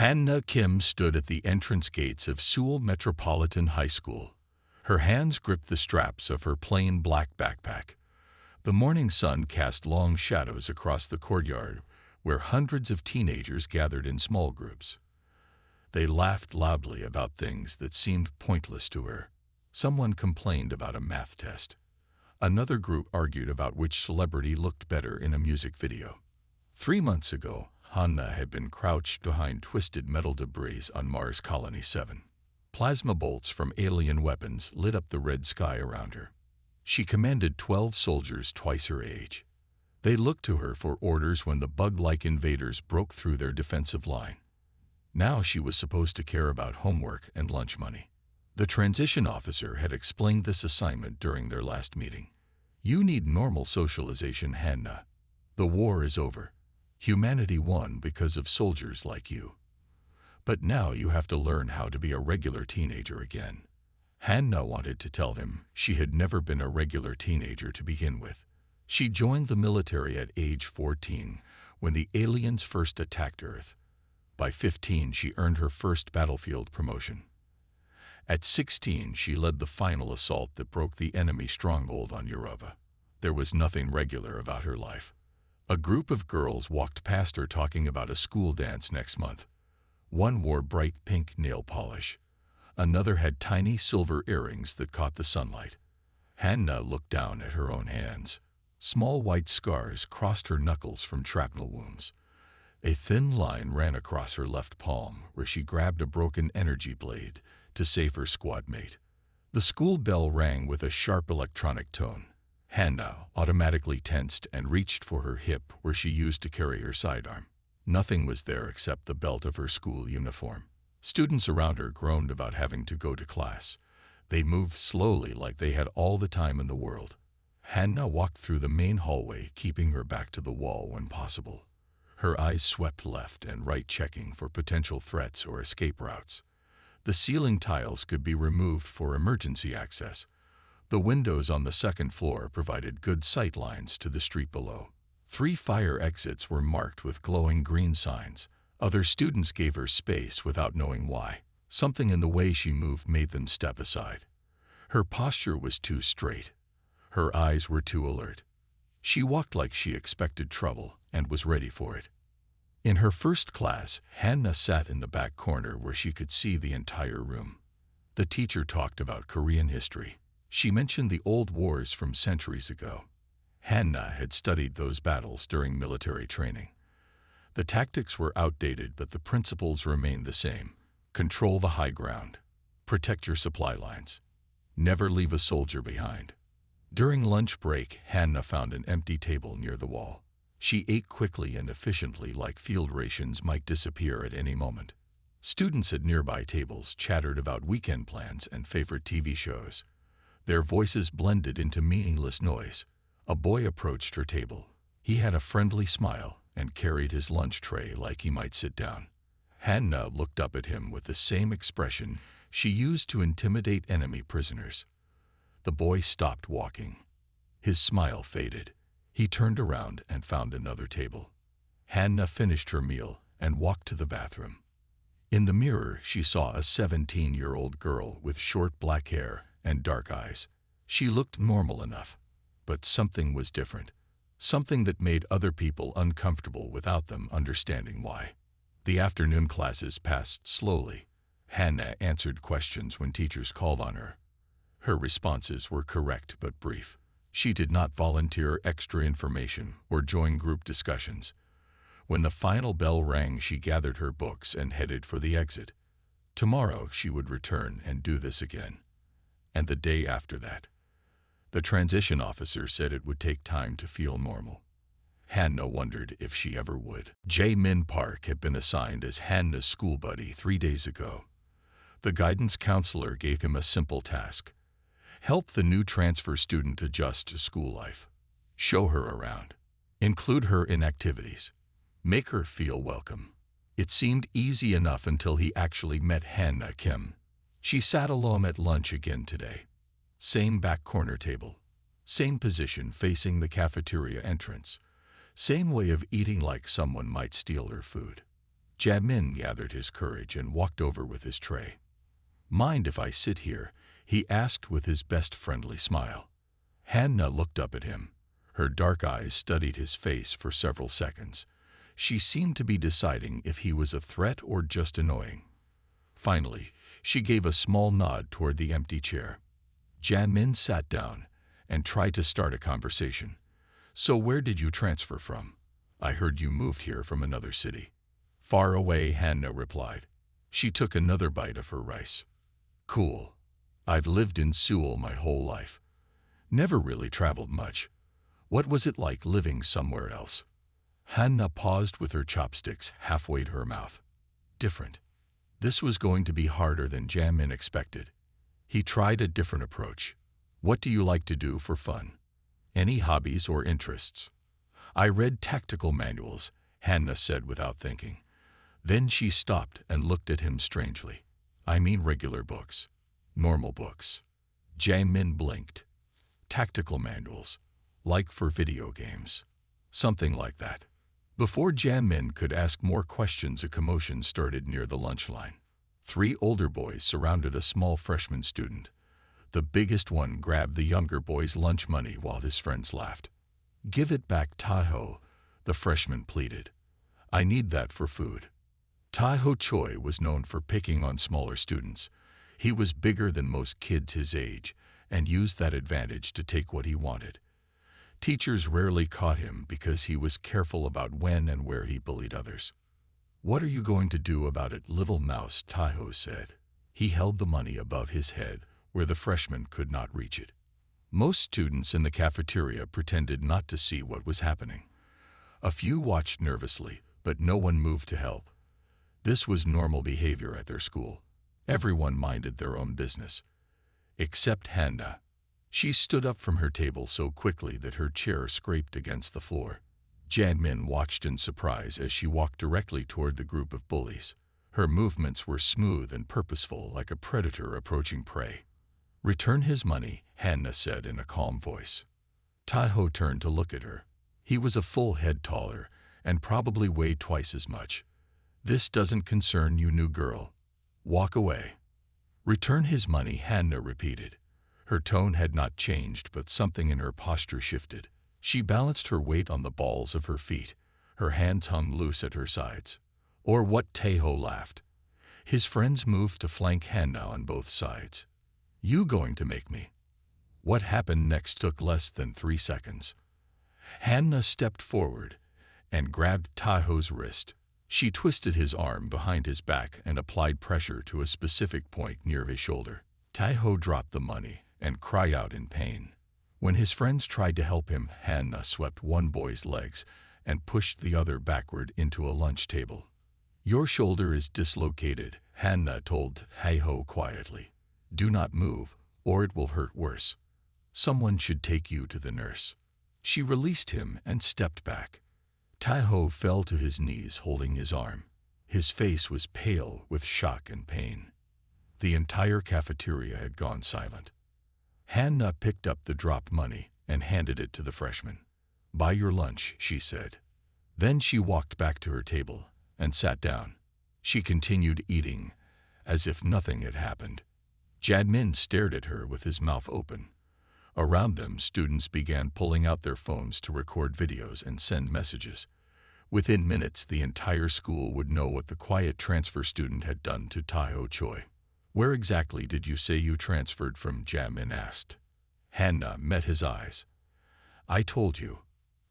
Hanna Kim stood at the entrance gates of Seoul Metropolitan High School. Her hands gripped the straps of her plain black backpack. The morning sun cast long shadows across the courtyard, where hundreds of teenagers gathered in small groups. They laughed loudly about things that seemed pointless to her. Someone complained about a math test. Another group argued about which celebrity looked better in a music video. 3 months ago, Hanna had been crouched behind twisted metal debris on Mars Colony 7. Plasma bolts from alien weapons lit up the red sky around her. She commanded 12 soldiers twice her age. They looked to her for orders when the bug-like invaders broke through their defensive line. Now she was supposed to care about homework and lunch money. The transition officer had explained this assignment during their last meeting. You need normal socialization, Hanna. The war is over. Humanity won because of soldiers like you. But now you have to learn how to be a regular teenager again. Hanna wanted to tell him she had never been a regular teenager to begin with. She joined the military at age 14 when the aliens first attacked Earth. By 15, she earned her first battlefield promotion. At 16, she led the final assault that broke the enemy stronghold on Europa. There was nothing regular about her life. A group of girls walked past her talking about a school dance next month. One wore bright pink nail polish. Another had tiny silver earrings that caught the sunlight. Hanna looked down at her own hands. Small white scars crossed her knuckles from shrapnel wounds. A thin line ran across her left palm where she grabbed a broken energy blade to save her squad mate. The school bell rang with a sharp electronic tone. Hanna automatically tensed and reached for her hip where she used to carry her sidearm. Nothing was there except the belt of her school uniform. Students around her groaned about having to go to class. They moved slowly like they had all the time in the world. Hanna walked through the main hallway, keeping her back to the wall when possible. Her eyes swept left and right, checking for potential threats or escape routes. The ceiling tiles could be removed for emergency access. The windows on the second floor provided good sight lines to the street below. 3 fire exits were marked with glowing green signs. Other students gave her space without knowing why. Something in the way she moved made them step aside. Her posture was too straight. Her eyes were too alert. She walked like she expected trouble and was ready for it. In her first class, Hanna sat in the back corner where she could see the entire room. The teacher talked about Korean history. She mentioned the old wars from centuries ago. Hanna had studied those battles during military training. The tactics were outdated, but the principles remained the same. Control the high ground. Protect your supply lines. Never leave a soldier behind. During lunch break, Hanna found an empty table near the wall. She ate quickly and efficiently, like field rations might disappear at any moment. Students at nearby tables chattered about weekend plans and favorite TV shows. Their voices blended into meaningless noise. A boy approached her table. He had a friendly smile and carried his lunch tray like he might sit down. Hanna looked up at him with the same expression she used to intimidate enemy prisoners. The boy stopped walking. His smile faded. He turned around and found another table. Hanna finished her meal and walked to the bathroom. In the mirror, she saw a 17-year-old girl with short black hair and dark eyes. She looked normal enough, but something was different. Something that made other people uncomfortable without them understanding why. The afternoon classes passed slowly. Hanna answered questions when teachers called on her. Her responses were correct but brief. She did not volunteer extra information or join group discussions. When the final bell rang, she gathered her books and headed for the exit. Tomorrow she would return and do this again. And the day after that. The transition officer said it would take time to feel normal. Hanna wondered if she ever would. Jae-min Park had been assigned as Hanna's school buddy 3 days ago. The guidance counselor gave him a simple task. Help the new transfer student adjust to school life. Show her around. Include her in activities. Make her feel welcome. It seemed easy enough until he actually met Hanna Kim. She sat alone at lunch again today. Same back corner table. Same position facing the cafeteria entrance. Same way of eating, like someone might steal her food. Jamin gathered his courage and walked over with his tray. "Mind if I sit here?" he asked with his best friendly smile. Hannah looked up at him. Her dark eyes studied his face for several seconds. She seemed to be deciding if he was a threat or just annoying. Finally, she gave a small nod toward the empty chair. Jamin sat down and tried to start a conversation. "So where did you transfer from? I heard you moved here from another city." "Far away," Hannah replied. She took another bite of her rice. "Cool. I've lived in Seoul my whole life. Never really traveled much. What was it like living somewhere else?" Hannah paused with her chopsticks halfway to her mouth. "Different." This was going to be harder than Jamin expected. He tried a different approach. "What do you like to do for fun? Any hobbies or interests?" "I read tactical manuals," Hannah said without thinking. Then she stopped and looked at him strangely. "I mean regular books. Normal books." Jamin blinked. "Tactical manuals, like for video games." "Something like that." Before Jamin could ask more questions, a commotion started near the lunch line. 3 older boys surrounded a small freshman student. The biggest one grabbed the younger boy's lunch money while his friends laughed. "Give it back, Taeho," the freshman pleaded. "I need that for food." Taeho Choi was known for picking on smaller students. He was bigger than most kids his age and used that advantage to take what he wanted. Teachers rarely caught him because he was careful about when and where he bullied others. "What are you going to do about it, little mouse?" Taeho said. He held the money above his head where the freshman could not reach it. Most students in the cafeteria pretended not to see what was happening. A few watched nervously, but no one moved to help. This was normal behavior at their school. Everyone minded their own business. Except Hannah. She stood up from her table so quickly that her chair scraped against the floor. Jamin watched in surprise as she walked directly toward the group of bullies. Her movements were smooth and purposeful, like a predator approaching prey. "Return his money," Hannah said in a calm voice. Taeho turned to look at her. He was a full head taller and probably weighed twice as much. "This doesn't concern you, new girl. Walk away." "Return his money," Hannah repeated. Her tone had not changed, but something in her posture shifted. She balanced her weight on the balls of her feet. Her hands hung loose at her sides. "Or what?" Taeho laughed. His friends moved to flank Hannah on both sides. "You going to make me?" What happened next took less than 3 seconds. Hannah stepped forward and grabbed Taeho's wrist. She twisted his arm behind his back and applied pressure to a specific point near his shoulder. Taeho dropped the money and cried out in pain. When his friends tried to help him, Hannah swept one boy's legs and pushed the other backward into a lunch table. "Your shoulder is dislocated," Hannah told Taeho quietly. "Do not move, or it will hurt worse. Someone should take you to the nurse." She released him and stepped back. Taeho fell to his knees holding his arm. His face was pale with shock and pain. The entire cafeteria had gone silent. Hannah picked up the dropped money and handed it to the freshman. "Buy your lunch," she said. Then she walked back to her table and sat down. She continued eating as if nothing had happened. Jamin stared at her with his mouth open. Around them, students began pulling out their phones to record videos and send messages. Within minutes, the entire school would know what the quiet transfer student had done to Taeho Choi. "Where exactly did you say you transferred from?" Jamin asked. Hannah met his eyes. "I told you.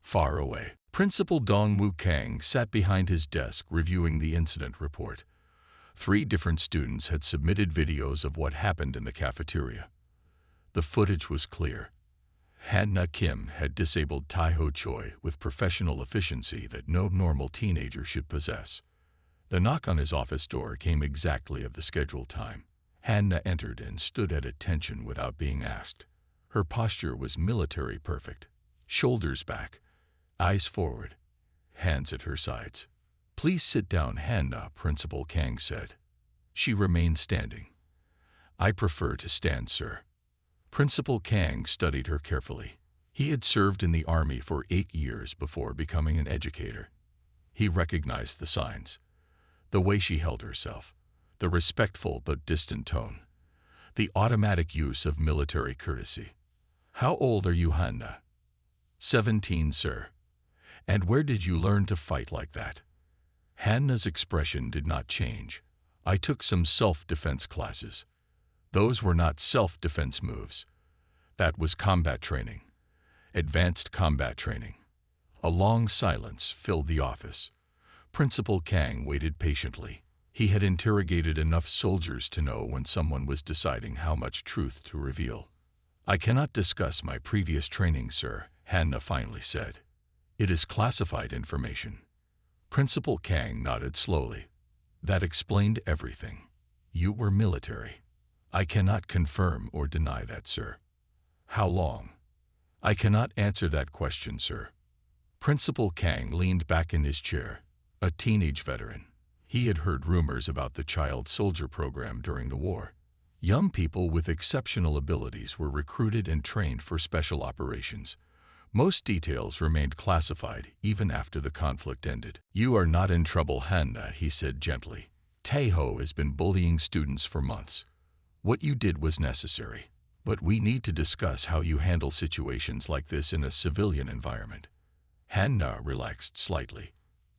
Far away." Principal Dong Woo Kang sat behind his desk reviewing the incident report. 3 different students had submitted videos of what happened in the cafeteria. The footage was clear. Hannah Kim had disabled Taeho Choi with professional efficiency that no normal teenager should possess. The knock on his office door came exactly at the scheduled time. Hannah entered and stood at attention without being asked. Her posture was military perfect. Shoulders back, eyes forward, hands at her sides. "Please sit down, Hannah," Principal Kang said. She remained standing. "I prefer to stand, sir." Principal Kang studied her carefully. He had served in the army for 8 years before becoming an educator. He recognized the signs. The way she held herself, the respectful but distant tone, the automatic use of military courtesy. How old are you, Hannah? 17, sir. And where did you learn to fight like that? Hannah's expression did not change. I took some self-defense classes. Those were not self-defense moves. That was combat training. Advanced combat training. A long silence filled the office. Principal Kang waited patiently. He had interrogated enough soldiers to know when someone was deciding how much truth to reveal. I cannot discuss my previous training, sir, Hannah finally said. It is classified information. Principal Kang nodded slowly. That explained everything. You were military. I cannot confirm or deny that, sir. How long? I cannot answer that question, sir. Principal Kang leaned back in his chair, a teenage veteran. He had heard rumors about the child soldier program during the war. Young people with exceptional abilities were recruited and trained for special operations. Most details remained classified even after the conflict ended. You are not in trouble, Hannah, he said gently. Taeho has been bullying students for months. What you did was necessary, but we need to discuss how you handle situations like this in a civilian environment. Hannah relaxed slightly.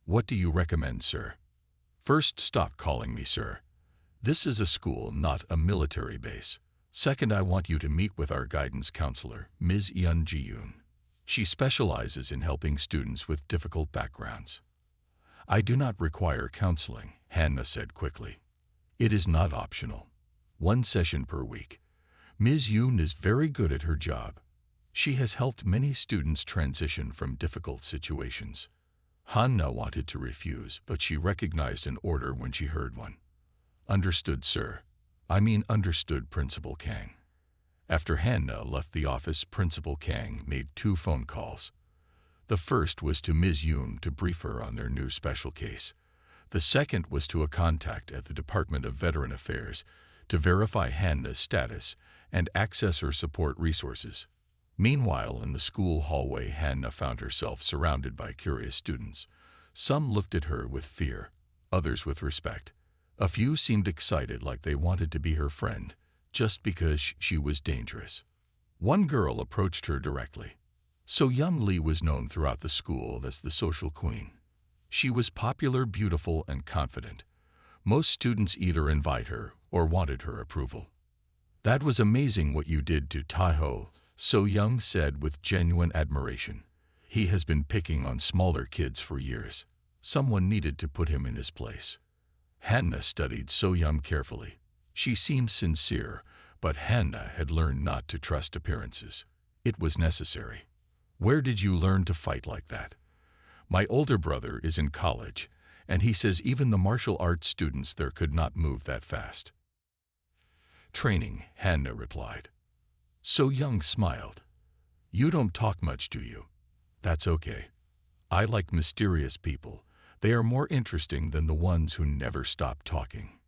What do you recommend, sir? First, stop calling me sir. This is a school, not a military base. Second, I want you to meet with our guidance counselor, Ms. Yeon Ji-yoon. She specializes in helping students with difficult backgrounds. I do not require counseling, Hannah said quickly. It is not optional. 1 session per week. Ms. Yoon is very good at her job. She has helped many students transition from difficult situations. Hannah wanted to refuse, but she recognized an order when she heard one. Understood, sir. Understood, Principal Kang. After Hannah left the office, Principal Kang made 2 phone calls. The first was to Ms. Yoon to brief her on their new special case. The second was to a contact at the Department of Veteran Affairs to verify Hannah's status and access her support resources. Meanwhile, in the school hallway, Hannah found herself surrounded by curious students. Some looked at her with fear, others with respect. A few seemed excited, like they wanted to be her friend, just because she was dangerous. One girl approached her directly. So Young Lee was known throughout the school as the social queen. She was popular, beautiful, and confident. Most students either invite her or wanted her approval. That was amazing what you did to Taeho, So Young said with genuine admiration. He has been picking on smaller kids for years. Someone needed to put him in his place. Hannah studied So Young carefully. She seemed sincere, but Hannah had learned not to trust appearances. It was necessary. Where did you learn to fight like that? My older brother is in college, and he says even the martial arts students there could not move that fast. Training, Hannah replied. So Young smiled. You don't talk much, do you? That's okay. I like mysterious people. They are more interesting than the ones who never stop talking.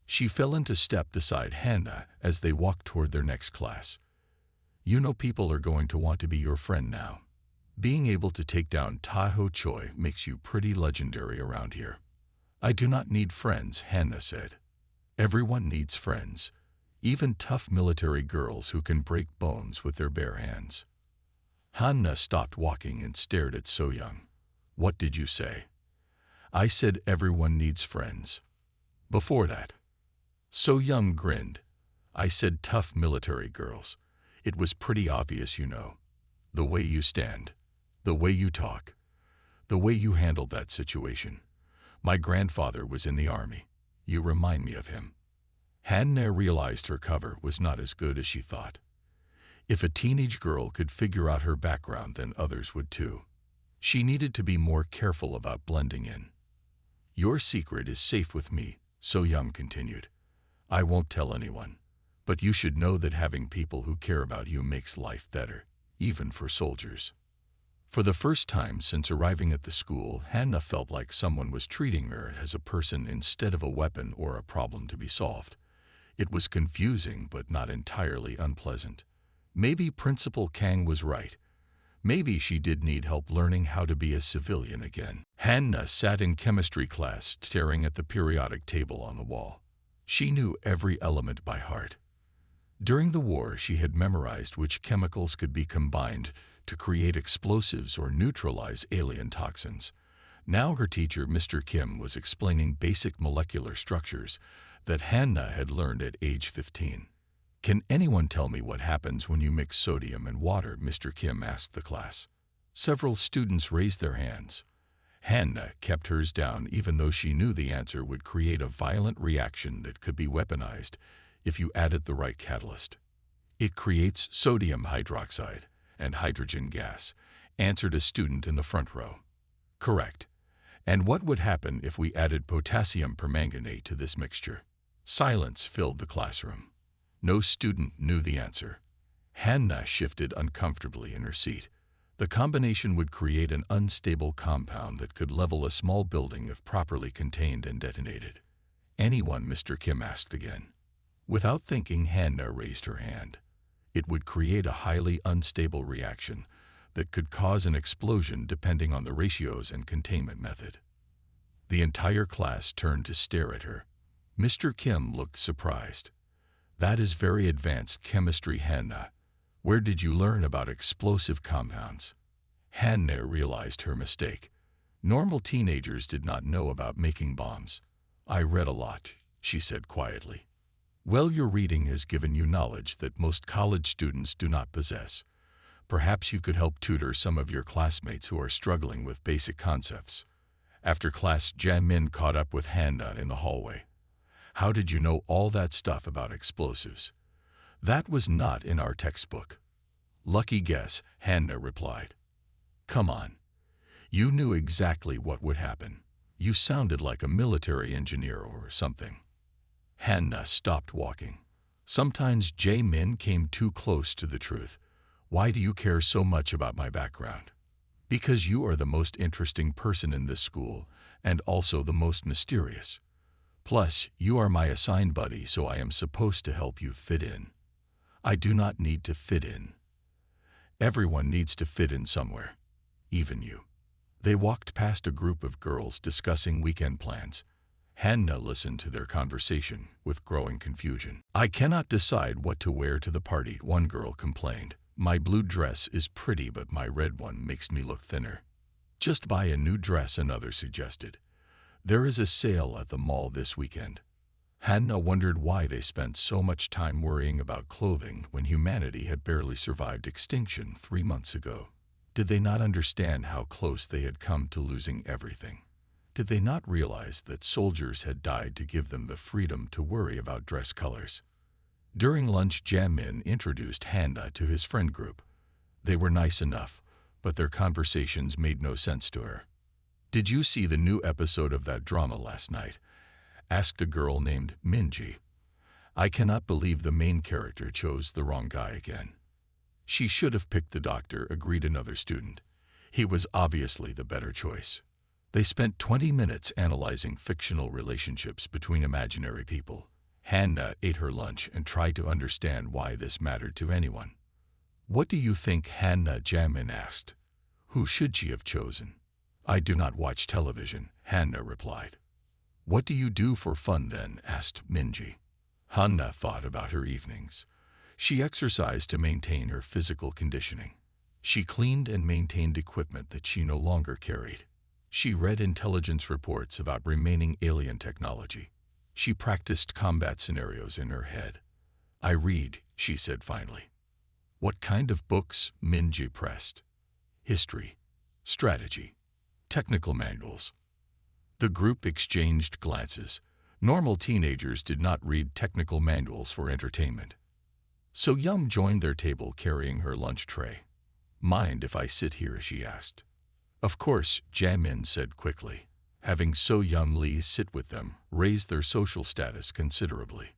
She fell into step beside Hannah as they walked toward their next class. You know people are going to want to be your friend now. Being able to take down Taeho Choi makes you pretty legendary around here. I do not need friends, Hannah said. Everyone needs friends, even tough military girls who can break bones with their bare hands. Hannah stopped walking and stared at So Young. What did you say? I said everyone needs friends. Before that. So Young grinned. I said tough military girls. It was pretty obvious, you know. The way you stand, the way you talk, the way you handled that situation. My grandfather was in the army. You remind me of him. Hannah realized her cover was not as good as she thought. If a teenage girl could figure out her background, then others would too. She needed to be more careful about blending in. Your secret is safe with me, So Young continued. I won't tell anyone, but you should know that having people who care about you makes life better, even for soldiers. For the first time since arriving at the school, Hannah felt like someone was treating her as a person instead of a weapon or a problem to be solved. It was confusing, but not entirely unpleasant. Maybe Principal Kang was right. Maybe she did need help learning how to be a civilian again. Hannah sat in chemistry class staring at the periodic table on the wall. She knew every element by heart. During the war, she had memorized which chemicals could be combined to create explosives or neutralize alien toxins. Now her teacher, Mr. Kim, was explaining basic molecular structures that Hannah had learned at age 15. "Can anyone tell me what happens when you mix sodium and water?" Mr. Kim asked the class. Several students raised their hands. Hannah kept hers down even though she knew the answer would create a violent reaction that could be weaponized if you added the right catalyst. "It creates sodium hydroxide and hydrogen gas," answered a student in the front row. "Correct. And what would happen if we added potassium permanganate to this mixture?" Silence filled the classroom. No student knew the answer. Hannah shifted uncomfortably in her seat. The combination would create an unstable compound that could level a small building if properly contained and detonated. "Anyone?" Mr. Kim asked again. Without thinking, Hannah raised her hand. "It would create a highly unstable reaction that could cause an explosion depending on the ratios and containment method." The entire class turned to stare at her. Mr. Kim looked surprised. "That is very advanced chemistry, Hannah. Where did you learn about explosive compounds?" Hannah realized her mistake. Normal teenagers did not know about making bombs. "I read a lot," she said quietly. "Well, your reading has given you knowledge that most college students do not possess. Perhaps you could help tutor some of your classmates who are struggling with basic concepts." After class, Jamin caught up with Hannah in the hallway. "How did you know all that stuff about explosives?" "That was not in our textbook." "Lucky guess," Hannah replied. "Come on. You knew exactly what would happen. You sounded like a military engineer or something." Hannah stopped walking. Sometimes Jamin came too close to the truth. "Why do you care so much about my background?" "Because you are the most interesting person in this school, and also the most mysterious. Plus, you are my assigned buddy, so I am supposed to help you fit in." "I do not need to fit in." "Everyone needs to fit in somewhere. Even you." They walked past a group of girls discussing weekend plans. Hannah listened to their conversation with growing confusion. "I cannot decide what to wear to the party," one girl complained. "My blue dress is pretty, but my red one makes me look thinner." "Just buy a new dress," another suggested. "There is a sale at the mall this weekend." Hannah wondered why they spent so much time worrying about clothing when humanity had barely survived extinction 3 months ago. Did they not understand how close they had come to losing everything? Did they not realize that soldiers had died to give them the freedom to worry about dress colors? During lunch, Jamin introduced Hannah to his friend group. They were nice enough, but their conversations made no sense to her. "Did you see the new episode of that drama last night?" asked a girl named Minji. "I cannot believe the main character chose the wrong guy again." "She should have picked the doctor," agreed another student. "He was obviously the better choice." They spent 20 minutes analyzing fictional relationships between imaginary people. Hannah ate her lunch and tried to understand why this mattered to anyone. "What do you think?" Hannah Jamin asked. "Who should she have chosen?" "I do not watch television," Hannah replied. "What do you do for fun then?" asked Minji. Hannah thought about her evenings. She exercised to maintain her physical conditioning. She cleaned and maintained equipment that she no longer carried. She read intelligence reports about remaining alien technology. She practiced combat scenarios in her head. "I read," she said finally. "What kind of books?" Minji pressed. "History, strategy, technical manuals." The group exchanged glances. Normal teenagers did not read technical manuals for entertainment. So Yum joined their table carrying her lunch tray. "Mind if I sit here?" she asked. "Of course," Jamin said quickly. Having So Yum Lee sit with them raised their social status considerably.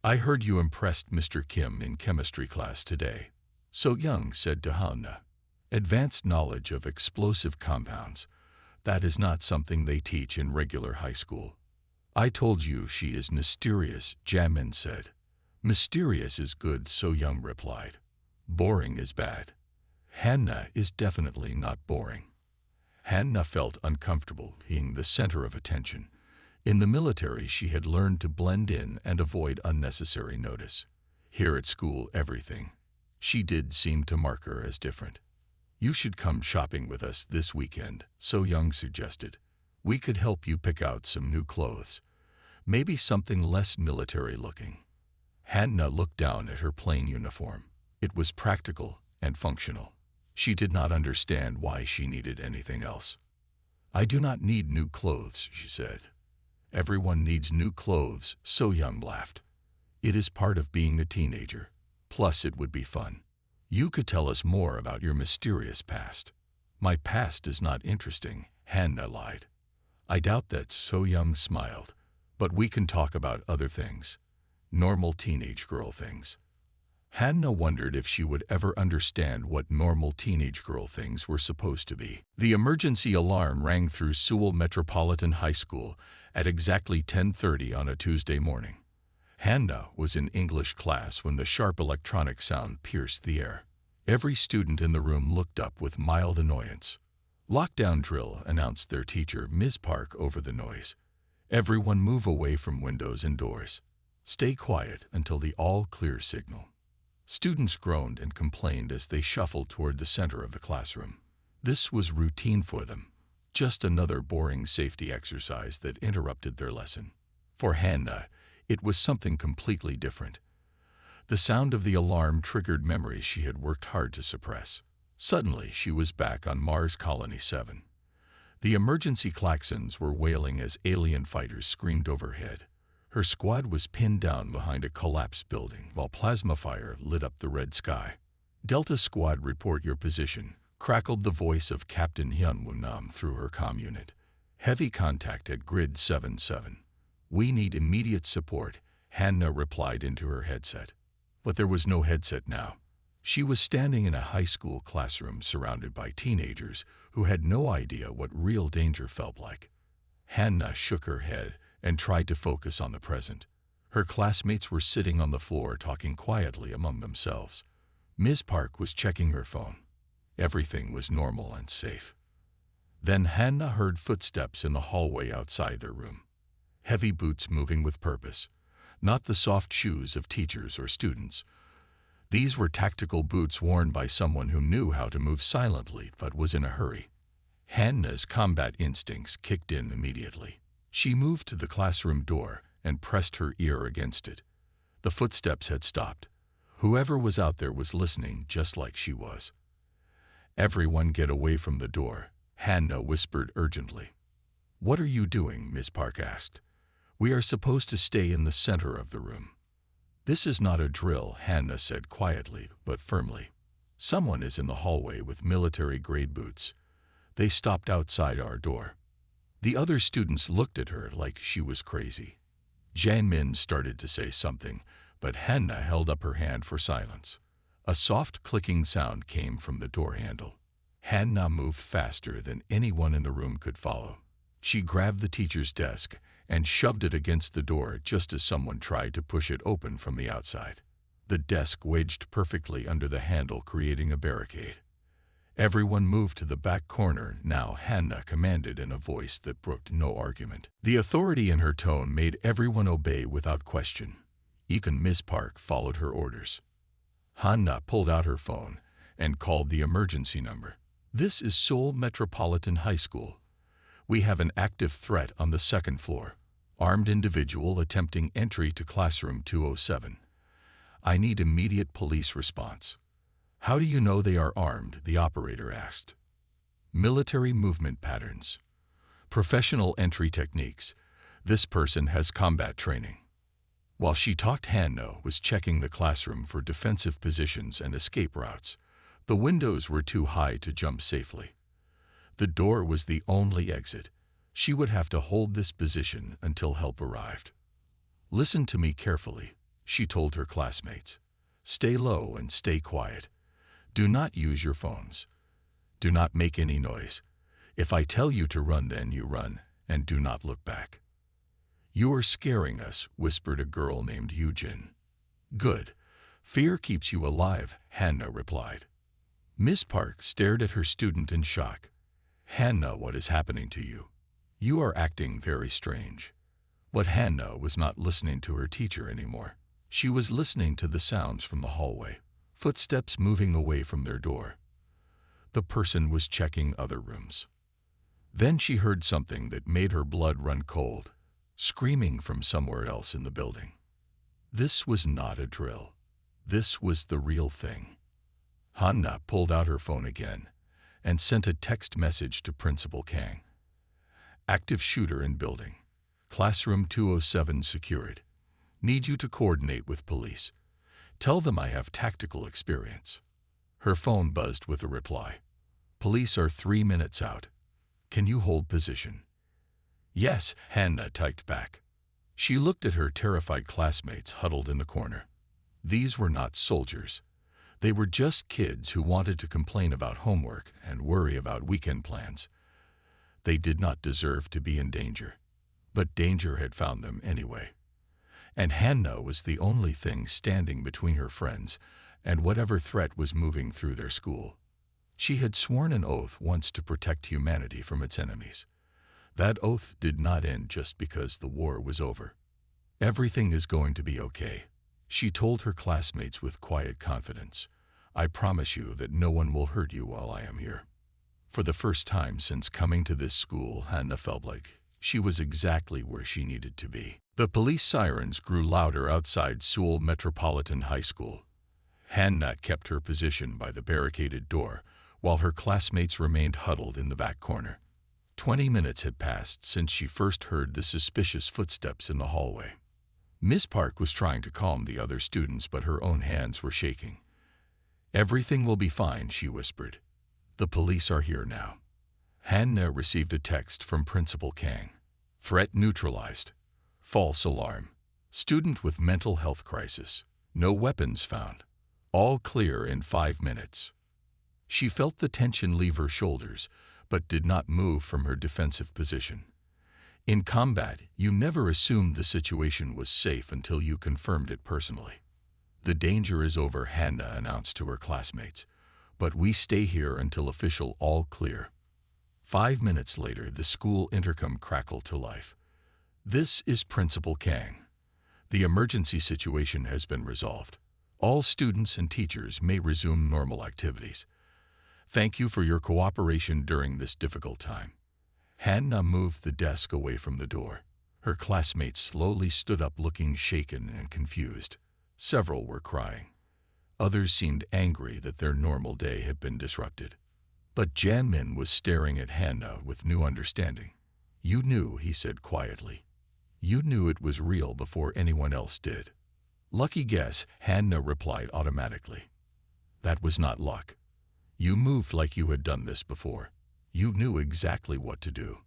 "I heard you impressed Mr. Kim in chemistry class today," So Young said to Hannah. "Advanced knowledge of explosive compounds. That is not something they teach in regular high school." "I told you she is mysterious," Jamin said. "Mysterious is good," So Young replied. "Boring is bad." Hannah is definitely not boring. Hannah felt uncomfortable being the center of attention. In the military, she had learned to blend in and avoid unnecessary notice. Here at school, everything she did seemed to mark her as different. "You should come shopping with us this weekend," So Young suggested. "We could help you pick out some new clothes. Maybe something less military-looking." Hannah looked down at her plain uniform. It was practical and functional. She did not understand why she needed anything else. "I do not need new clothes," she said. "Everyone needs new clothes," So Young laughed. "It is part of being a teenager. Plus, it would be fun. You could tell us more about your mysterious past." "My past is not interesting," Hannah lied. "I doubt that," So Young smiled. "But we can talk about other things. Normal teenage girl things." Hannah wondered if she would ever understand what normal teenage girl things were supposed to be. The emergency alarm rang through Sewell Metropolitan High School at exactly 10:30 on a Tuesday morning. Hannah was in English class when the sharp electronic sound pierced the air. Every student in the room looked up with mild annoyance. "Lockdown drill," announced their teacher, Ms. Park, over the noise. "Everyone move away from windows and doors. Stay quiet until the all-clear signal." Students groaned and complained as they shuffled toward the center of the classroom. This was routine for them, just another boring safety exercise that interrupted their lesson. For Hannah, it was something completely different. The sound of the alarm triggered memories she had worked hard to suppress. Suddenly, she was back on Mars Colony 7. The emergency klaxons were wailing as alien fighters screamed overhead. Her squad was pinned down behind a collapsed building while plasma fire lit up the red sky. "Delta Squad, report your position," crackled the voice of Captain Hyunwoo Nam through her comm unit. "Heavy contact at Grid 77. We need immediate support," Hannah replied into her headset. But there was no headset now. She was standing in a high school classroom surrounded by teenagers who had no idea what real danger felt like. Hannah shook her head and tried to focus on the present. Her classmates were sitting on the floor talking quietly among themselves. Ms. Park was checking her phone. Everything was normal and safe. Then Hannah heard footsteps in the hallway outside their room. Heavy boots moving with purpose, not the soft shoes of teachers or students. These were tactical boots worn by someone who knew how to move silently but was in a hurry. Hannah's combat instincts kicked in immediately. She moved to the classroom door and pressed her ear against it. The footsteps had stopped. Whoever was out there was listening just like she was. "Everyone get away from the door," Hannah whispered urgently. "What are you doing?" Ms. Park asked. "We are supposed to stay in the center of the room." "This is not a drill," Hannah said quietly but firmly. "Someone is in the hallway with military-grade boots. They stopped outside our door." The other students looked at her like she was crazy. Jan Min started to say something, but Hannah held up her hand for silence. A soft clicking sound came from the door handle. Hannah moved faster than anyone in the room could follow. She grabbed the teacher's desk and shoved it against the door just as someone tried to push it open from the outside. The desk wedged perfectly under the handle, creating a barricade. "Everyone moved to the back corner now," Hannah commanded in a voice that brooked no argument. The authority in her tone made everyone obey without question. Even Ms. Park followed her orders. Hannah pulled out her phone and called the emergency number. "This is Seoul Metropolitan High School. We have an active threat on the second floor. Armed individual attempting entry to classroom 207. I need immediate police response." "How do you know they are armed?" the operator asked. "Military movement patterns. Professional entry techniques. This person has combat training." While she talked, Hannah was checking the classroom for defensive positions and escape routes. The windows were too high to jump safely. The door was the only exit. She would have to hold this position until help arrived. "Listen to me carefully," she told her classmates. "Stay low and stay quiet. Do not use your phones. Do not make any noise. If I tell you to run, then you run, and do not look back." "You are scaring us," whispered a girl named Yujin. "Good. Fear keeps you alive," Hannah replied. Miss Park stared at her student in shock. Hannah, what is happening to you? You are acting very strange. But Hannah was not listening to her teacher anymore. She was listening to the sounds from the hallway, footsteps moving away from their door. The person was checking other rooms. Then she heard something that made her blood run cold, screaming from somewhere else in the building. This was not a drill. This was the real thing. Hannah pulled out her phone again and sent a text message to Principal Kang. Active shooter in building. Classroom 207 secured. Need you to coordinate with police. Tell them I have tactical experience. Her phone buzzed with a reply. Police are 3 minutes out. Can you hold position? Yes, Hannah typed back. She looked at her terrified classmates huddled in the corner. These were not soldiers. They were just kids who wanted to complain about homework and worry about weekend plans. They did not deserve to be in danger. But danger had found them anyway. And Hannah was the only thing standing between her friends and whatever threat was moving through their school. She had sworn an oath once to protect humanity from its enemies. That oath did not end just because the war was over. Everything is going to be okay, she told her classmates with quiet confidence. I promise you that no one will hurt you while I am here. For the first time since coming to this school, Hannah felt like she was exactly where she needed to be. The police sirens grew louder outside Seoul Metropolitan High School. Hannah kept her position by the barricaded door, while her classmates remained huddled in the back corner. 20 minutes had passed since she first heard the suspicious footsteps in the hallway. Miss Park was trying to calm the other students, but her own hands were shaking. Everything will be fine, she whispered. The police are here now. Hannah received a text from Principal Kang. Threat neutralized. False alarm. Student with mental health crisis. No weapons found. All clear in 5 minutes. She felt the tension leave her shoulders, but did not move from her defensive position. In combat, you never assumed the situation was safe until you confirmed it personally. The danger is over, Hannah announced to her classmates, but we stay here until official all clear. 5 minutes later, the school intercom crackled to life. This is Principal Kang. The emergency situation has been resolved. All students and teachers may resume normal activities. Thank you for your cooperation during this difficult time. Hannah moved the desk away from the door. Her classmates slowly stood up, looking shaken and confused. Several were crying. Others seemed angry that their normal day had been disrupted. But Jamin was staring at Hannah with new understanding. You knew, he said quietly. You knew it was real before anyone else did. Lucky guess, Hannah replied automatically. That was not luck. You moved like you had done this before. You knew exactly what to do.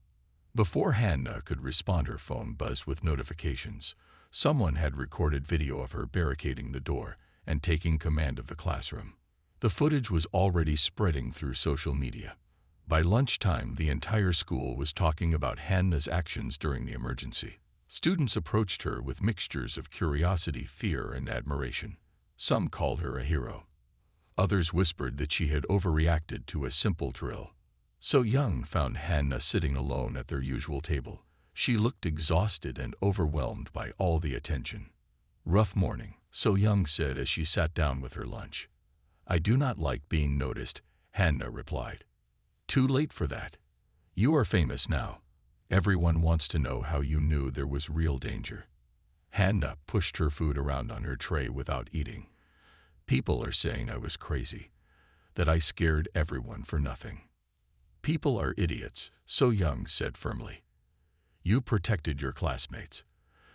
Before Hannah could respond, her phone buzzed with notifications. Someone had recorded video of her barricading the door and taking command of the classroom. The footage was already spreading through social media. By lunchtime, the entire school was talking about Hannah's actions during the emergency. Students approached her with mixtures of curiosity, fear, and admiration. Some called her a hero. Others whispered that she had overreacted to a simple drill. So Young found Hannah sitting alone at their usual table. She looked exhausted and overwhelmed by all the attention. Rough morning, So Young said as she sat down with her lunch. I do not like being noticed, Hannah replied. Too late for that. You are famous now. Everyone wants to know how you knew there was real danger. Hannah pushed her food around on her tray without eating. People are saying I was crazy, that I scared everyone for nothing. People are idiots, So Young said firmly. You protected your classmates.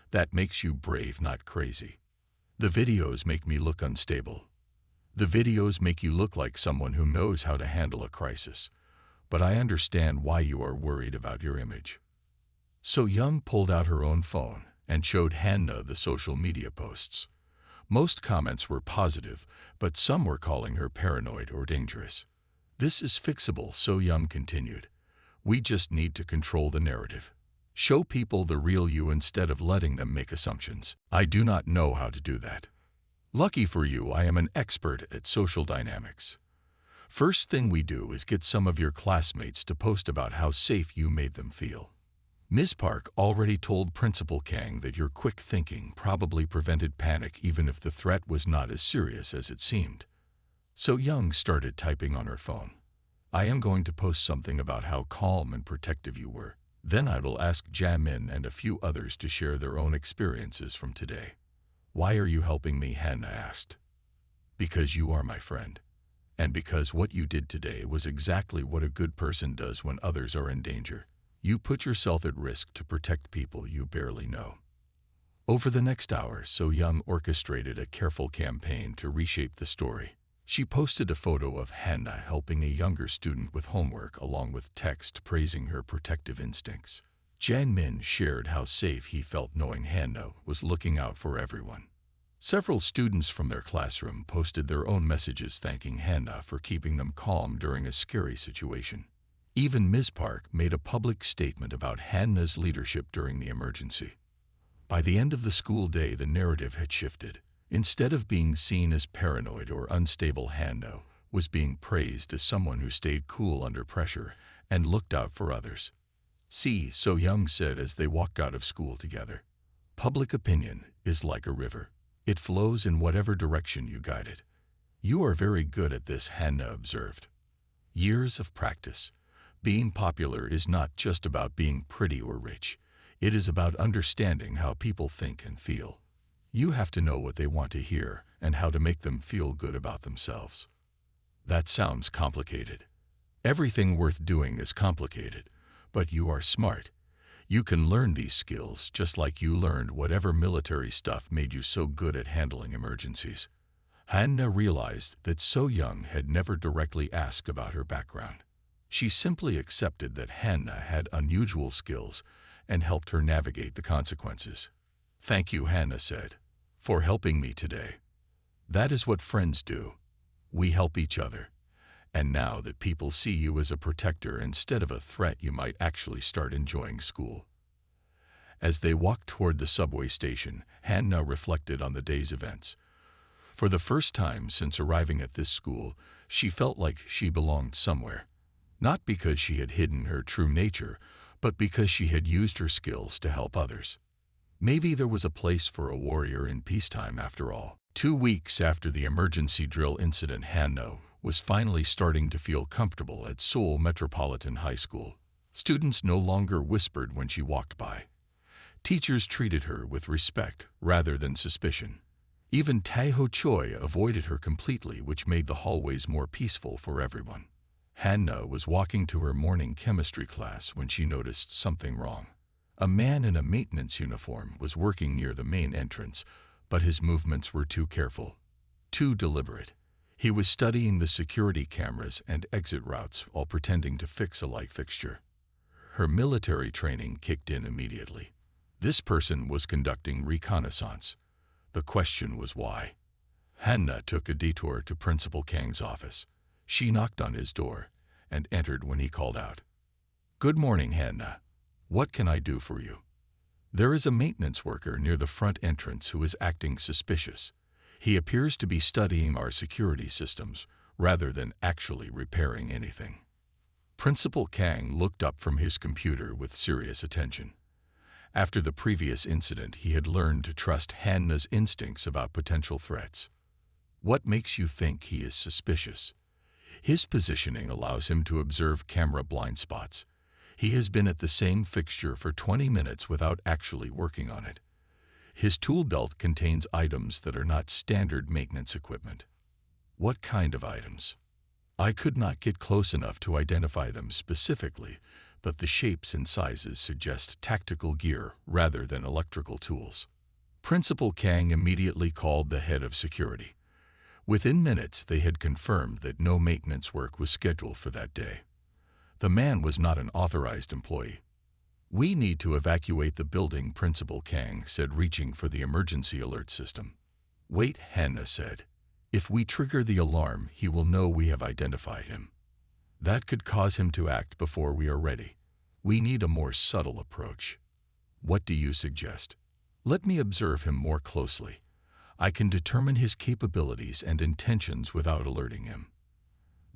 That makes you brave, not crazy. The videos make me look unstable. The videos make you look like someone who knows how to handle a crisis. But I understand why you are worried about your image. So Young pulled out her own phone and showed Hannah the social media posts. Most comments were positive, but some were calling her paranoid or dangerous. This is fixable, So Young continued. We just need to control the narrative. Show people the real you instead of letting them make assumptions. I do not know how to do that. Lucky for you, I am an expert at social dynamics. First thing we do is get some of your classmates to post about how safe you made them feel. Ms. Park already told Principal Kang that your quick thinking probably prevented panic even if the threat was not as serious as it seemed. So Young started typing on her phone. I am going to post something about how calm and protective you were. Then I will ask Jamin and a few others to share their own experiences from today. Why are you helping me? Hannah asked. Because you are my friend. And because what you did today was exactly what a good person does when others are in danger. You put yourself at risk to protect people you barely know. Over the next hour, So Young orchestrated a careful campaign to reshape the story. She posted a photo of Hannah helping a younger student with homework along with text praising her protective instincts. Jan Min shared how safe he felt knowing Hannah was looking out for everyone. Several students from their classroom posted their own messages thanking Hannah for keeping them calm during a scary situation. Even Ms. Park made a public statement about Hannah's leadership during the emergency. By the end of the school day, the narrative had shifted. Instead of being seen as paranoid or unstable, Hannah was being praised as someone who stayed cool under pressure and looked out for others. See, So Young said as they walked out of school together. Public opinion is like a river. It flows in whatever direction you guide it. You are very good at this, Hannah observed. Years of practice. Being popular is not just about being pretty or rich. It is about understanding how people think and feel. You have to know what they want to hear and how to make them feel good about themselves. That sounds complicated. Everything worth doing is complicated, but you are smart. You can learn these skills just like you learned whatever military stuff made you so good at handling emergencies. Hannah realized that So Young had never directly asked about her background. She simply accepted that Hannah had unusual skills and helped her navigate the consequences. Thank you, Hannah said, for helping me today. That is what friends do. We help each other. And now that people see you as a protector instead of a threat, you might actually start enjoying school. As they walked toward the subway station, Hannah reflected on the day's events. For the first time since arriving at this school, she felt like she belonged somewhere. Not because she had hidden her true nature, but because she had used her skills to help others. Maybe there was a place for a warrior in peacetime after all. 2 weeks after the emergency drill incident, Hannah was finally starting to feel comfortable at Seoul Metropolitan High School. Students no longer whispered when she walked by. Teachers treated her with respect rather than suspicion. Even Tae-ho Choi avoided her completely, which made the hallways more peaceful for everyone. Hannah was walking to her morning chemistry class when she noticed something wrong. A man in a maintenance uniform was working near the main entrance, but his movements were too careful, too deliberate. He was studying the security cameras and exit routes while pretending to fix a light fixture. Her military training kicked in immediately. This person was conducting reconnaissance. The question was why. Hannah took a detour to Principal Kang's office. She knocked on his door and entered when he called out. Good morning, Hannah. What can I do for you? There is a maintenance worker near the front entrance who is acting suspicious. He appears to be studying our security systems rather than actually repairing anything. Principal Kang looked up from his computer with serious attention. After the previous incident, he had learned to trust Hannah's instincts about potential threats. What makes you think he is suspicious? His positioning allows him to observe camera blind spots. He has been at the same fixture for 20 minutes without actually working on it. His tool belt contains items that are not standard maintenance equipment. What kind of items? I could not get close enough to identify them specifically, but the shapes and sizes suggest tactical gear rather than electrical tools. Principal Kang immediately called the head of security. Within minutes, they had confirmed that no maintenance work was scheduled for that day. The man was not an authorized employee. We need to evacuate the building, Principal Kang said, reaching for the emergency alert system. Wait, Hannah said. If we trigger the alarm, he will know we have identified him. That could cause him to act before we are ready. We need a more subtle approach. What do you suggest? Let me observe him more closely. I can determine his capabilities and intentions without alerting him.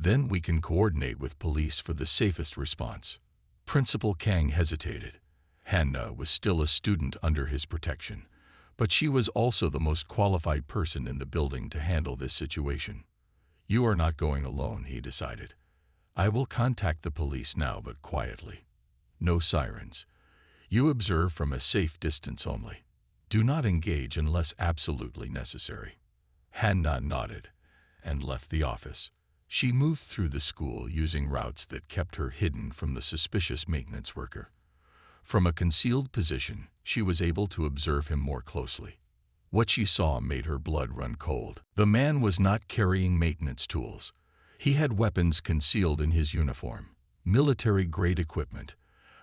Then we can coordinate with police for the safest response. Principal Kang hesitated. Hannah was still a student under his protection, but she was also the most qualified person in the building to handle this situation. You are not going alone, he decided. I will contact the police now, but quietly. No sirens. You observe from a safe distance only. Do not engage unless absolutely necessary. Hannah nodded and left the office. She moved through the school using routes that kept her hidden from the suspicious maintenance worker. From a concealed position, she was able to observe him more closely. What she saw made her blood run cold. The man was not carrying maintenance tools. He had weapons concealed in his uniform, military-grade equipment.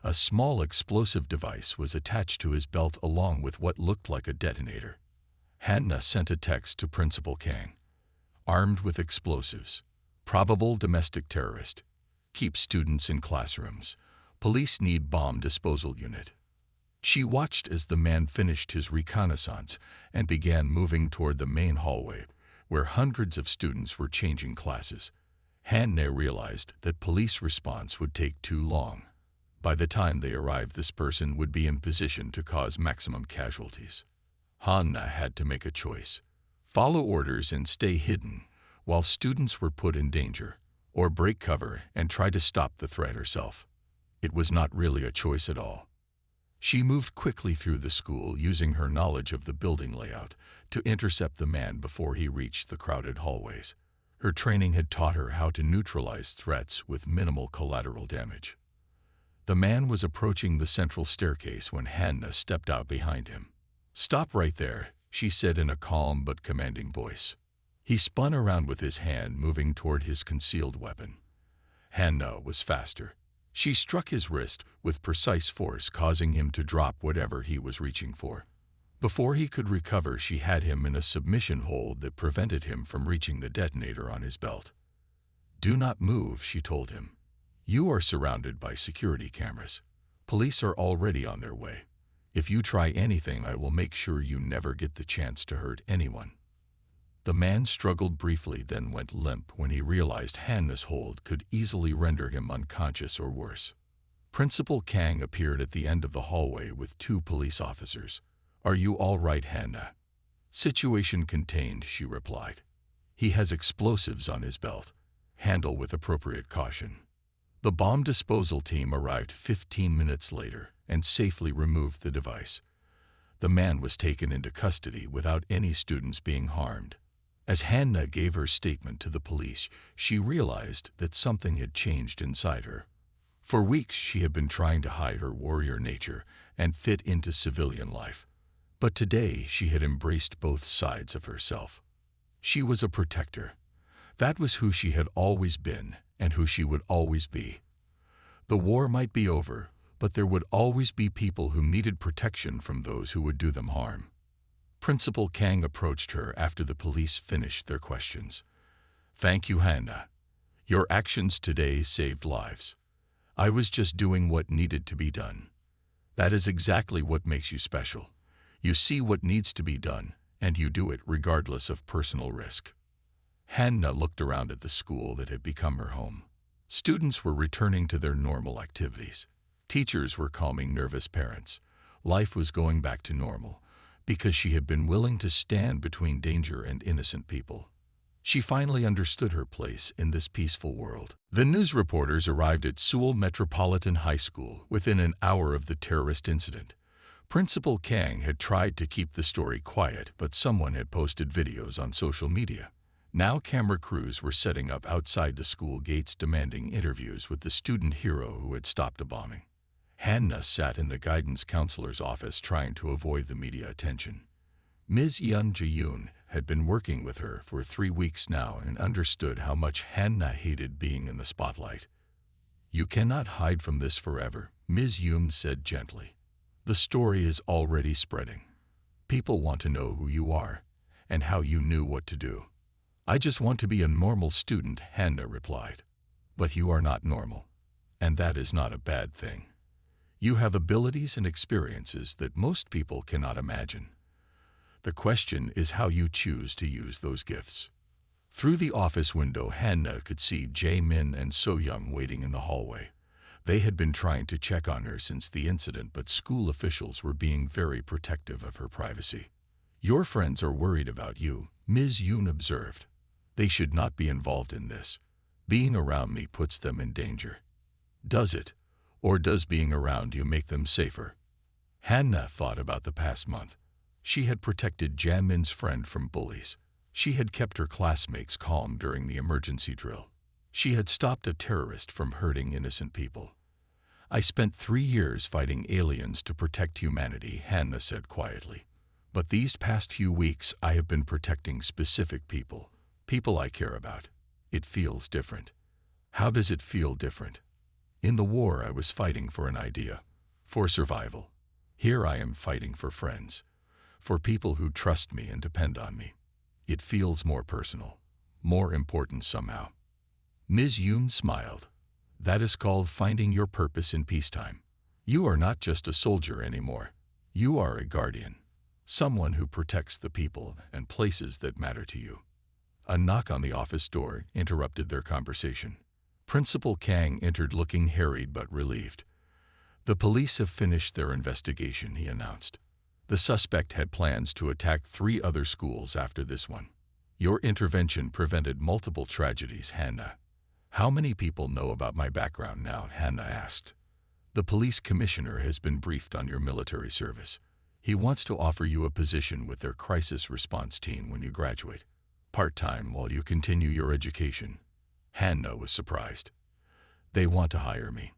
A small explosive device was attached to his belt along with what looked like a detonator. Hannah sent a text to Principal Kang. Armed with explosives. Probable domestic terrorist. Keep students in classrooms. Police need bomb disposal unit. She watched as the man finished his reconnaissance and began moving toward the main hallway, where hundreds of students were changing classes. Hannah realized that police response would take too long. By the time they arrived, this person would be in position to cause maximum casualties. Hannah had to make a choice. Follow orders and stay hidden, while students were put in danger, or break cover and try to stop the threat herself. It was not really a choice at all. She moved quickly through the school using her knowledge of the building layout to intercept the man before he reached the crowded hallways. Her training had taught her how to neutralize threats with minimal collateral damage. The man was approaching the central staircase when Hannah stepped out behind him. Stop right there, she said in a calm but commanding voice. He spun around with his hand moving toward his concealed weapon. Hannah was faster. She struck his wrist with precise force, causing him to drop whatever he was reaching for. Before he could recover, she had him in a submission hold that prevented him from reaching the detonator on his belt. Do not move, she told him. You are surrounded by security cameras. Police are already on their way. If you try anything, I will make sure you never get the chance to hurt anyone. The man struggled briefly, then went limp when he realized Hannah's hold could easily render him unconscious or worse. Principal Kang appeared at the end of the hallway with 2 police officers. Are you all right, Hannah? Situation contained, she replied. He has explosives on his belt. Handle with appropriate caution. The bomb disposal team arrived 15 minutes later and safely removed the device. The man was taken into custody without any students being harmed. As Hannah gave her statement to the police, she realized that something had changed inside her. For weeks, she had been trying to hide her warrior nature and fit into civilian life. But today, she had embraced both sides of herself. She was a protector. That was who she had always been and who she would always be. The war might be over, but there would always be people who needed protection from those who would do them harm. Principal Kang approached her after the police finished their questions. Thank you, Hannah. Your actions today saved lives. I was just doing what needed to be done. That is exactly what makes you special. You see what needs to be done, and you do it regardless of personal risk. Hannah looked around at the school that had become her home. Students were returning to their normal activities. Teachers were calming nervous parents. Life was going back to normal, because she had been willing to stand between danger and innocent people. She finally understood her place in this peaceful world. The news reporters arrived at Seoul Metropolitan High School within an hour of the terrorist incident. Principal Kang had tried to keep the story quiet, but someone had posted videos on social media. Now camera crews were setting up outside the school gates demanding interviews with the student hero who had stopped a bombing. Hannah sat in the guidance counselor's office trying to avoid the media attention. Ms. Yeon Ji-yoon had been working with her for 3 weeks now and understood how much Hannah hated being in the spotlight. You cannot hide from this forever, Ms. Yoon said gently. The story is already spreading. People want to know who you are and how you knew what to do. I just want to be a normal student, Hannah replied. But you are not normal, and that is not a bad thing. You have abilities and experiences that most people cannot imagine. The question is how you choose to use those gifts. Through the office window, Hannah could see Jae-min and So-young waiting in the hallway. They had been trying to check on her since the incident, but school officials were being very protective of her privacy. "Your friends are worried about you," Ms. Yoon observed. "They should not be involved in this. Being around me puts them in danger." "Does it? Or does being around you make them safer?" Hannah thought about the past month. She had protected Jamin's friend from bullies. She had kept her classmates calm during the emergency drill. She had stopped a terrorist from hurting innocent people. "I spent 3 years fighting aliens to protect humanity," Hannah said quietly. "But these past few weeks I have been protecting specific people, people I care about. It feels different." "How does it feel different?" "In the war I was fighting for an idea, for survival. Here I am fighting for friends, for people who trust me and depend on me. It feels more personal, more important somehow." Ms. Yoon smiled. "That is called finding your purpose in peacetime. You are not just a soldier anymore. You are a guardian, someone who protects the people and places that matter to you." A knock on the office door interrupted their conversation. Principal Kang entered looking harried but relieved. "The police have finished their investigation," he announced. "The suspect had plans to attack 3 other schools after this one. Your intervention prevented multiple tragedies, Hannah." "How many people know about my background now?" Hannah asked. "The police commissioner has been briefed on your military service. He wants to offer you a position with their crisis response team when you graduate, part-time while you continue your education." Hannah was surprised. "They want to hire me."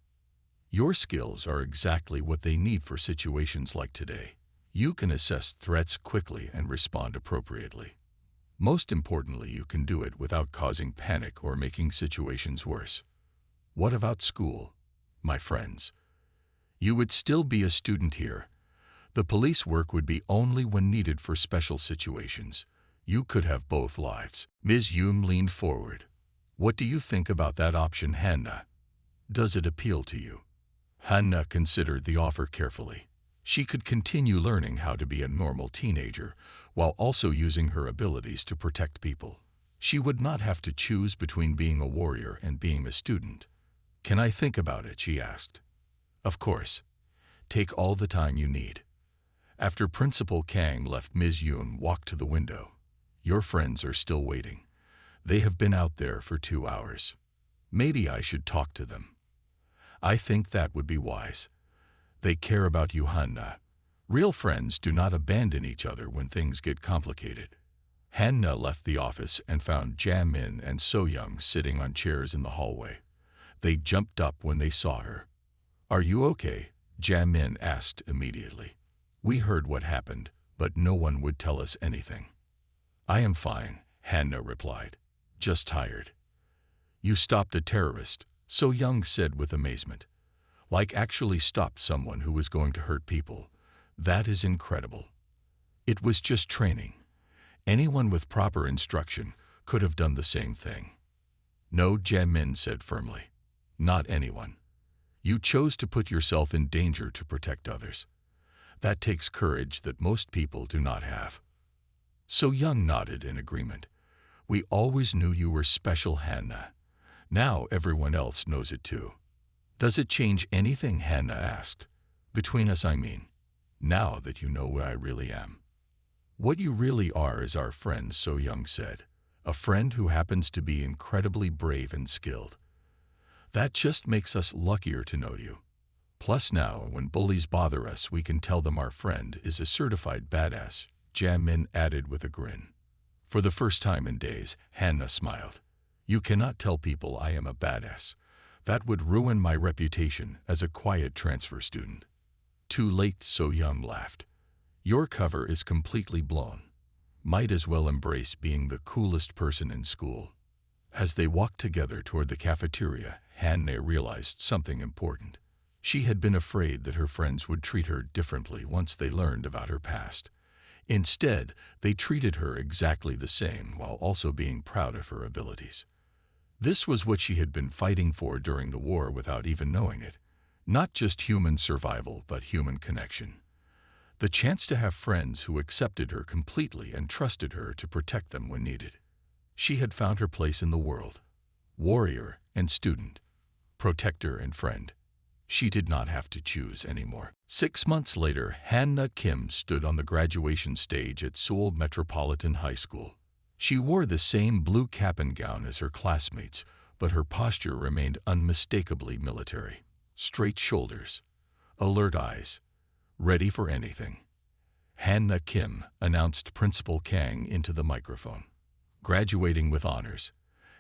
"Your skills are exactly what they need for situations like today. You can assess threats quickly and respond appropriately. Most importantly, you can do it without causing panic or making situations worse." "What about school?" "My friends. You would still be a student here. The police work would be only when needed for special situations. You could have both lives." Ms. Yoon leaned forward. "What do you think about that option, Hannah? Does it appeal to you?" Hannah considered the offer carefully. She could continue learning how to be a normal teenager while also using her abilities to protect people. She would not have to choose between being a warrior and being a student. "Can I think about it?" she asked. "Of course. Take all the time you need." After Principal Kang left, Ms. Yoon walked to the window. "Your friends are still waiting. They have been out there for 2 hours. Maybe I should talk to them." "I think that would be wise. They care about you, Hannah. Real friends do not abandon each other when things get complicated." Hannah left the office and found Jamin and So-young sitting on chairs in the hallway. They jumped up when they saw her. "Are you okay?" Jamin asked immediately. "We heard what happened, but no one would tell us anything." "I am fine," Hannah replied. "Just tired." "You stopped a terrorist," So-young said with amazement. "Like actually stopped someone who was going to hurt people. That is incredible." "It was just training. Anyone with proper instruction could have done the same thing." "No," Jamin said firmly. "Not anyone. You chose to put yourself in danger to protect others. That takes courage that most people do not have." So-young nodded in agreement. "We always knew you were special, Hannah. Now everyone else knows it too." "Does it change anything?" Hannah asked. "Between us, I mean. Now that you know what I really am." "What you really are is our friend," So-young said. "A friend who happens to be incredibly brave and skilled. That just makes us luckier to know you. Plus now, when bullies bother us, we can tell them our friend is a certified badass," Jamin added with a grin. For the first time in days, Hannah smiled. "You cannot tell people I am a badass. That would ruin my reputation as a quiet transfer student." "Too late," So-young laughed. "Your cover is completely blown. Might as well embrace being the coolest person in school." As they walked together toward the cafeteria, Hannah realized something important. She had been afraid that her friends would treat her differently once they learned about her past. Instead, they treated her exactly the same while also being proud of her abilities. This was what she had been fighting for during the war without even knowing it. Not just human survival, but human connection. The chance to have friends who accepted her completely and trusted her to protect them when needed. She had found her place in the world. Warrior and student, protector and friend. She did not have to choose anymore. 6 months later, Hannah Kim stood on the graduation stage at Seoul Metropolitan High School. She wore the same blue cap and gown as her classmates, but her posture remained unmistakably military. Straight shoulders, alert eyes, ready for anything. Hannah Kim announced Principal Kang into the microphone. Graduating with honors.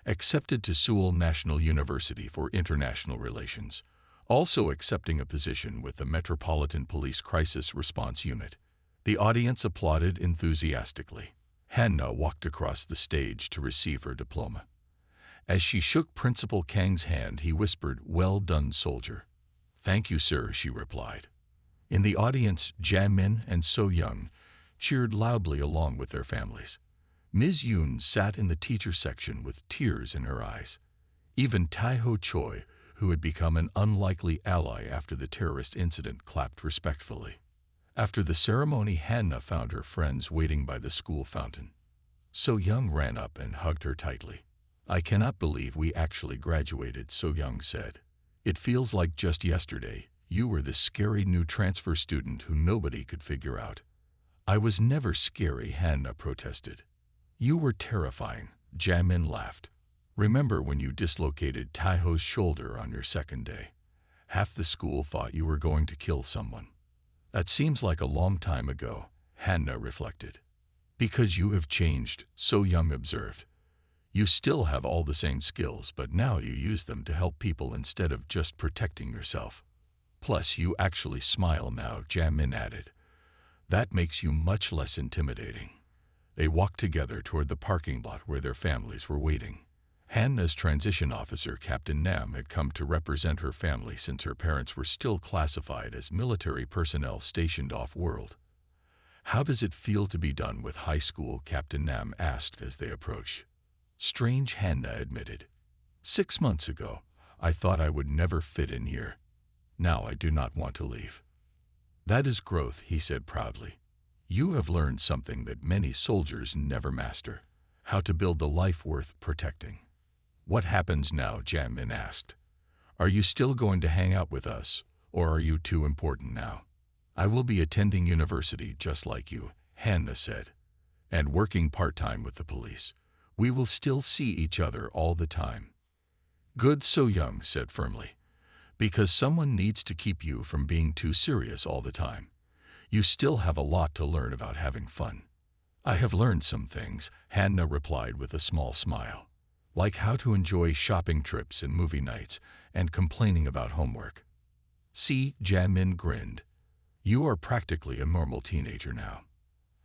Accepted to Seoul National University for International Relations. Also accepting a position with the Metropolitan Police Crisis Response Unit. The audience applauded enthusiastically. Hannah walked across the stage to receive her diploma. As she shook Principal Kang's hand, he whispered, "Well done, soldier." "Thank you, sir," she replied. In the audience, Jamin and So Young cheered loudly along with their families. Ms. Yoon sat in the teacher section with tears in her eyes. Even Tae-ho Choi, who had become an unlikely ally after the terrorist incident, clapped respectfully. After the ceremony, Hannah found her friends waiting by the school fountain. So Young ran up and hugged her tightly. "I cannot believe we actually graduated," So Young said. "It feels like just yesterday. You were the scary new transfer student who nobody could figure out." "I was never scary," Hannah protested. "You were terrifying," Jamin laughed. "Remember when you dislocated Taeho's shoulder on your second day? Half the school thought you were going to kill someone." "That seems like a long time ago," Hannah reflected. "Because you have changed," So Young observed. "You still have all the same skills, but now you use them to help people instead of just protecting yourself. Plus, you actually smile now," Jamin added. "That makes you much less intimidating." They walked together toward the parking lot where their families were waiting. Hannah's transition officer, Captain Nam, had come to represent her family since her parents were still classified as military personnel stationed off-world. "How does it feel to be done with high school?" Captain Nam asked as they approached. "Strange," Hannah admitted. 6 months ago, I thought I would never fit in here. Now I do not want to leave." "That is growth," he said proudly. "You have learned something that many soldiers never master: how to build a life worth protecting." "What happens now?" Jamin asked. "Are you still going to hang out with us, or are you too important now?" "I will be attending university just like you," Hannah said, "and working part-time with the police. We will still see each other all the time." "Good," So Young said firmly, "because someone needs to keep you from being too serious all the time. You still have a lot to learn about having fun." "I have learned some things," Hannah replied with a small smile. "Like how to enjoy shopping trips and movie nights, and complaining about homework." "See," Jamin grinned. "You are practically a normal teenager now."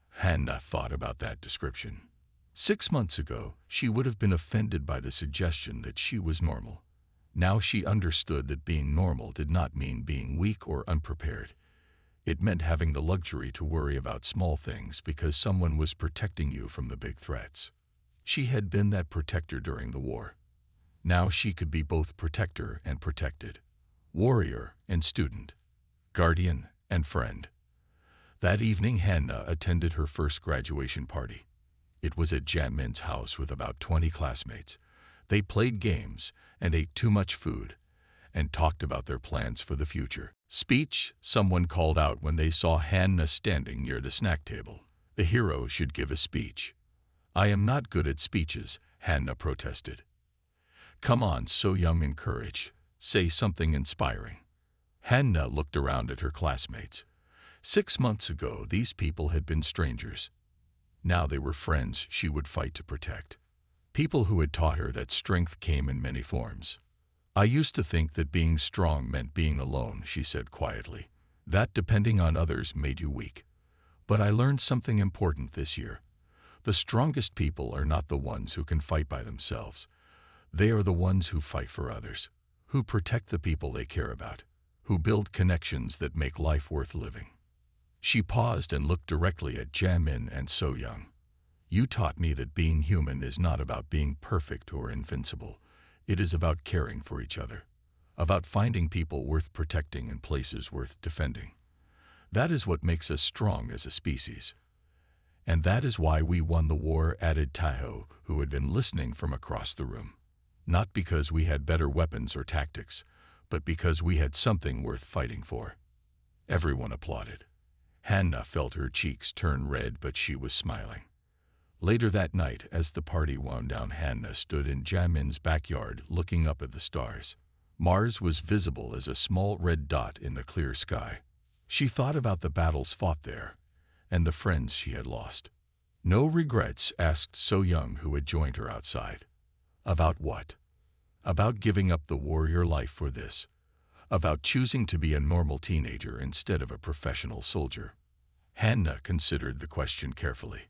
Hannah thought about that description. 6 months ago, she would have been offended by the suggestion that she was normal. Now she understood that being normal did not mean being weak or unprepared. It meant having the luxury to worry about small things because someone was protecting you from the big threats. She had been that protector during the war. Now she could be both protector and protected, warrior and student, guardian and friend. That evening, Hannah attended her first graduation party. It was at Jamin's house with about 20 classmates. They played games and ate too much food and talked about their plans for the future. "Speech," someone called out when they saw Hannah standing near the snack table. "The hero should give a speech." "I am not good at speeches," Hannah protested. "Come on," So Young encouraged. "Say something inspiring." Hannah looked around at her classmates. 6 months ago, these people had been strangers. Now they were friends she would fight to protect. People who had taught her that strength came in many forms. "I used to think that being strong meant being alone," she said quietly. "That depending on others made you weak. But I learned something important this year. The strongest people are not the ones who can fight by themselves. They are the ones who fight for others, who protect the people they care about, who build connections that make life worth living." She paused and looked directly at Jamin and So Young. "You taught me that being human is not about being perfect or invincible. It is about caring for each other, about finding people worth protecting and places worth defending. That is what makes us strong as a species. And that is why we won the war, added Taiho, who had been listening from across the room. Not because we had better weapons or tactics, but because we had something worth fighting for. Everyone applauded. Hannah felt her cheeks turn red, but she was smiling. Later that night, as the party wound down, Hannah stood in Jamin's backyard looking up at the stars. Mars was visible as a small red dot in the clear sky. She thought about the battles fought there, and the friends she had lost. No regrets, asked So Young, who had joined her outside. About what? About giving up the warrior life for this. About choosing to be a normal teenager instead of a professional soldier. Hannah considered the question carefully.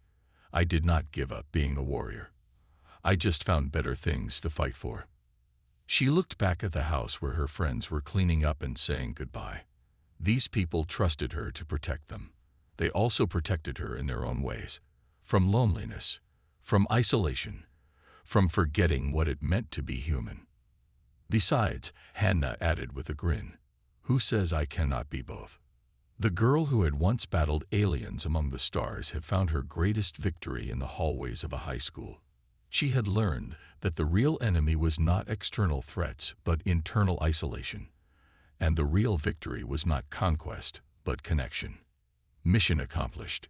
I did not give up being a warrior. I just found better things to fight for. She looked back at the house where her friends were cleaning up and saying goodbye. These people trusted her to protect them. They also protected her in their own ways. From loneliness, from isolation, from forgetting what it meant to be human. Besides, Hannah added with a grin, who says I cannot be both? The girl who had once battled aliens among the stars had found her greatest victory in the hallways of a high school. She had learned that the real enemy was not external threats, but internal isolation. And the real victory was not conquest, but connection. Mission accomplished.